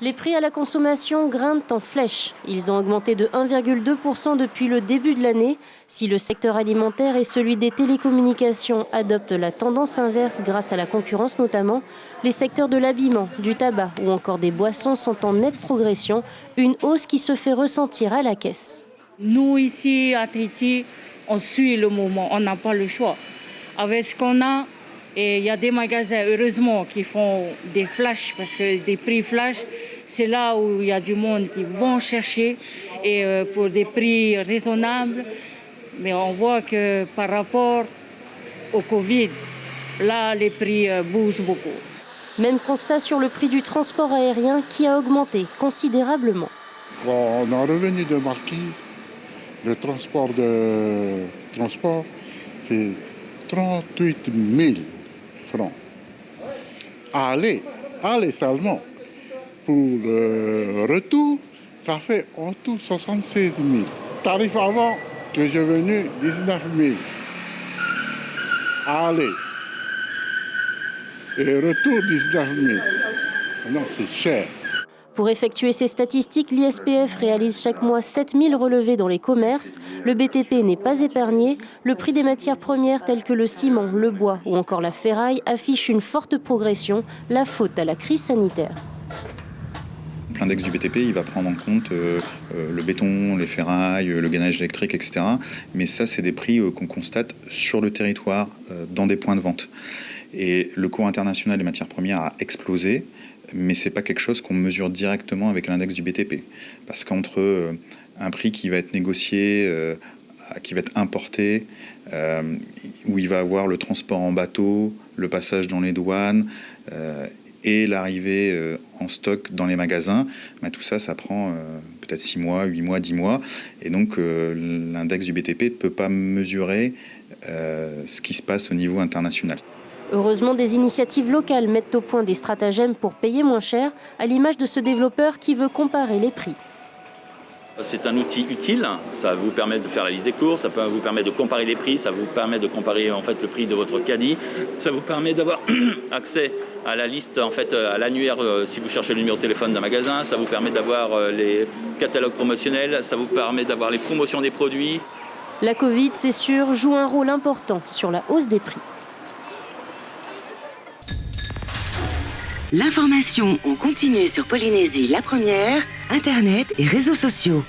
Les prix à la consommation grimpent en flèche. Ils ont augmenté de 1,2% depuis le début de l'année. Si le secteur alimentaire et celui des télécommunications adoptent la tendance inverse grâce à la concurrence notamment, les secteurs de l'habillement, du tabac ou encore des boissons sont en nette progression, une hausse qui se fait ressentir à la caisse. Nous ici à Tahiti, on suit le mouvement, on n'a pas le choix. Avec ce qu'on a, et il y a des magasins, heureusement, qui font des flashs, parce que des prix flash, c'est là où il y a du monde qui vont chercher et pour des prix raisonnables. Mais on voit que par rapport au Covid, là, les prix bougent beaucoup. Même constat sur le prix du transport aérien qui a augmenté considérablement. Bon, on est revenu de Marquis. Le transport, c'est 38 000 francs. Allez seulement. Pour le retour, ça fait en tout 76 000. Tarif avant que j'ai venu, 19 000. Allez. Et retour, 19 000. Non, c'est cher. Pour effectuer ces statistiques, l'ISPF réalise chaque mois 7000 relevés dans les commerces. Le BTP n'est pas épargné. Le prix des matières premières telles que le ciment, le bois ou encore la ferraille affiche une forte progression, la faute à la crise sanitaire. L'index du BTP, il va prendre en compte le béton, les ferrailles, le gainage électrique, etc. Mais ça, c'est des prix qu'on constate sur le territoire, dans des points de vente. Et le cours international des matières premières a explosé. Mais ce n'est pas quelque chose qu'on mesure directement avec l'index du BTP. Parce qu'entre un prix qui va être négocié, qui va être importé, où il va avoir le transport en bateau, le passage dans les douanes et l'arrivée en stock dans les magasins, tout ça, ça prend peut-être 6 mois, 8 mois, 10 mois. Et donc l'index du BTP ne peut pas mesurer ce qui se passe au niveau international. Heureusement, des initiatives locales mettent au point des stratagèmes pour payer moins cher, à l'image de ce développeur qui veut comparer les prix. C'est un outil utile, ça vous permet de faire la liste des courses, ça peut vous permettre de comparer les prix, ça vous permet de comparer en fait le prix de votre caddie, ça vous permet d'avoir accès à la liste en fait à l'annuaire si vous cherchez le numéro de téléphone d'un magasin, ça vous permet d'avoir les catalogues promotionnels, ça vous permet d'avoir les promotions des produits. La Covid, c'est sûr, joue un rôle important sur la hausse des prix. L'information en continu sur Polynésie la première, Internet et réseaux sociaux.